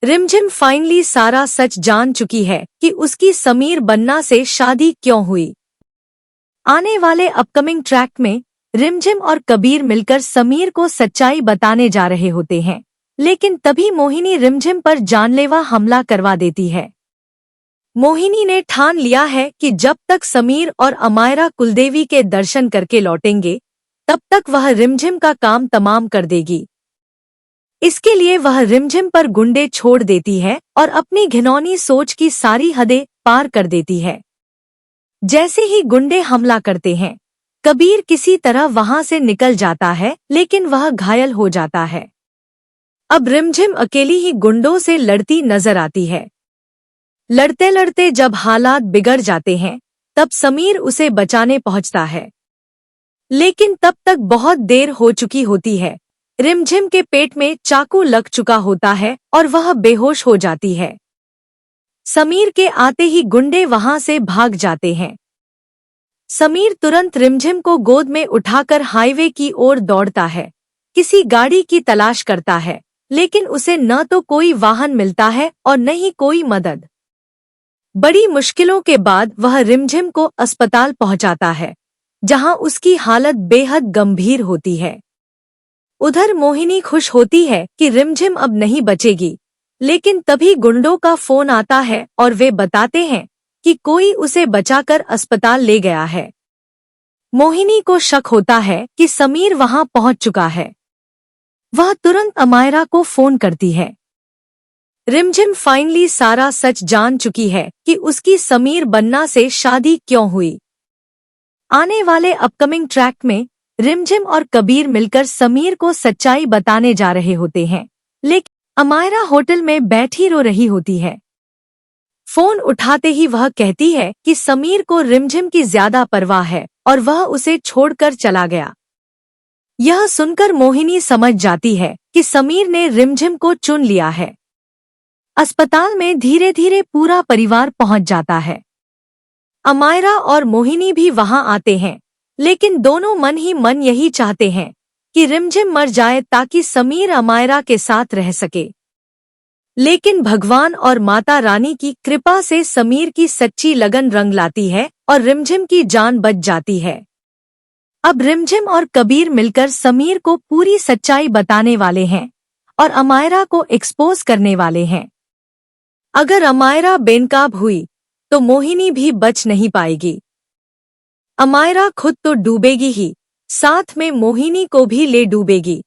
रिमझिम फाइनली सारा सच जान चुकी है कि उसकी समीर बन्ना से शादी क्यों हुई। आने वाले अपकमिंग ट्रैक में रिमझिम और कबीर मिलकर समीर को सच्चाई बताने जा रहे होते हैं, लेकिन तभी मोहिनी रिमझिम पर जानलेवा हमला करवा देती है। मोहिनी ने ठान लिया है कि जब तक समीर और अमायरा कुलदेवी के दर्शन करके लौटेंगे, तब तक वह रिमझिम का काम तमाम कर देगी। इसके लिए वह रिमझिम पर गुंडे छोड़ देती है और अपनी घिनौनी सोच की सारी हदें पार कर देती है। जैसे ही गुंडे हमला करते हैं, कबीर किसी तरह वहां से निकल जाता है, लेकिन वह घायल हो जाता है। अब रिमझिम अकेली ही गुंडों से लड़ती नजर आती है। लड़ते लड़ते जब हालात बिगड़ जाते हैं, तब समीर उसे बचाने पहुंचता है, लेकिन तब तक बहुत देर हो चुकी होती है। रिमझिम के पेट में चाकू लग चुका होता है और वह बेहोश हो जाती है। समीर के आते ही गुंडे वहां से भाग जाते हैं। समीर तुरंत रिमझिम को गोद में उठाकर हाईवे की ओर दौड़ता है, किसी गाड़ी की तलाश करता है, लेकिन उसे न तो कोई वाहन मिलता है और न ही कोई मदद। बड़ी मुश्किलों के बाद वह रिमझिम को अस्पताल पहुंचाता है, जहां उसकी हालत बेहद गंभीर होती है। उधर मोहिनी खुश होती है कि रिमझिम अब नहीं बचेगी, लेकिन तभी गुंडों का फोन आता है और वे बताते हैं कि कोई उसे बचाकर अस्पताल ले गया है। मोहिनी को शक होता है कि समीर वहां पहुंच चुका है। वह तुरंत अमायरा को फोन करती है। रिमझिम फाइनली सारा सच जान चुकी है कि उसकी समीर बन्ना से शादी क्यों हुई। आने वाले अपकमिंग ट्रैक में रिमझिम और कबीर मिलकर समीर को सच्चाई बताने जा रहे होते हैं, लेकिन अमायरा होटल में बैठी रो रही होती है। फोन उठाते ही वह कहती है कि समीर को रिमझिम की ज्यादा परवाह है और वह उसे छोड़कर चला गया। यह सुनकर मोहिनी समझ जाती है कि समीर ने रिमझिम को चुन लिया है। अस्पताल में धीरे धीरे पूरा परिवार पहुंच जाता है। अमायरा और मोहिनी भी वहां आते हैं, लेकिन दोनों मन ही मन यही चाहते हैं कि रिमझिम मर जाए ताकि समीर अमायरा के साथ रह सके। लेकिन भगवान और माता रानी की कृपा से समीर की सच्ची लगन रंग लाती है और रिमझिम की जान बच जाती है। अब रिमझिम और कबीर मिलकर समीर को पूरी सच्चाई बताने वाले हैं और अमायरा को एक्सपोज करने वाले हैं। अगर अमायरा बेनकाब हुई तो मोहिनी भी बच नहीं पाएगी। अमायरा खुद तो डूबेगी ही, साथ में मोहिनी को भी ले डूबेगी।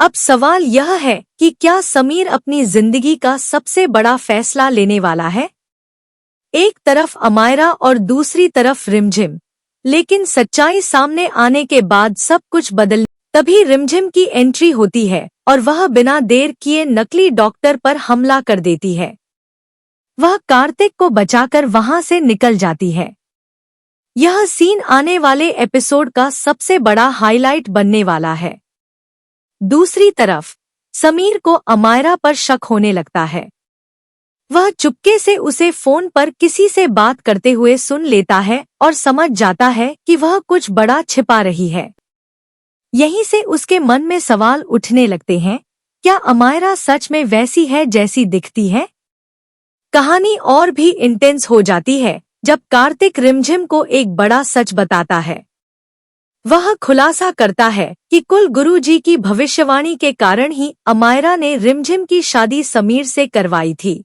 अब सवाल यह है कि क्या समीर अपनी जिंदगी का सबसे बड़ा फैसला लेने वाला है? एक तरफ अमायरा और दूसरी तरफ रिमझिम, लेकिन सच्चाई सामने आने के बाद सब कुछ बदल। तभी रिमझिम की एंट्री होती है और वह बिना देर किए नकली डॉक्टर पर हमला कर देती है। वह कार्तिक को बचाकर वहां से निकल जाती है। यह सीन आने वाले एपिसोड का सबसे बड़ा हाईलाइट बनने वाला है। दूसरी तरफ समीर को अमायरा पर शक होने लगता है। वह चुपके से उसे फोन पर किसी से बात करते हुए सुन लेता है और समझ जाता है कि वह कुछ बड़ा छिपा रही है। यहीं से उसके मन में सवाल उठने लगते हैं, क्या अमायरा सच में वैसी है जैसी दिखती है? कहानी और भी इंटेंस हो जाती है जब कार्तिक रिमझिम को एक बड़ा सच बताता है। वह खुलासा करता है कि कुल गुरुजी की भविष्यवाणी के कारण ही अमायरा ने रिमझिम की शादी समीर से करवाई थी।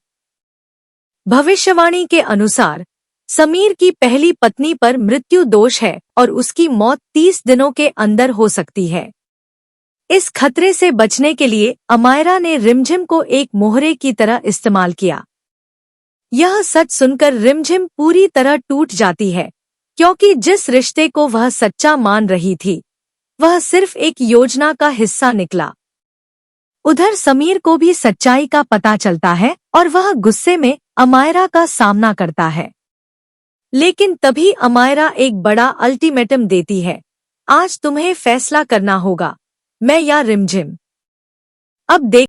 भविष्यवाणी के अनुसार समीर की पहली पत्नी पर मृत्यु दोष है और उसकी मौत 30 दिनों के अंदर हो सकती है। इस खतरे से बचने के लिए अमायरा ने रिमझिम को एक मोहरे की तरह इस्तेमाल किया। यह सच सुनकर रिमझिम पूरी तरह टूट जाती है, क्योंकि जिस रिश्ते को वह सच्चा मान रही थी, वह सिर्फ एक योजना का हिस्सा निकला। उधर समीर को भी सच्चाई का पता चलता है और वह गुस्से में अमायरा का सामना करता है। लेकिन तभी अमायरा एक बड़ा अल्टीमेटम देती है, आज तुम्हें फैसला करना होगा, मैं या रिमझिम। अब देख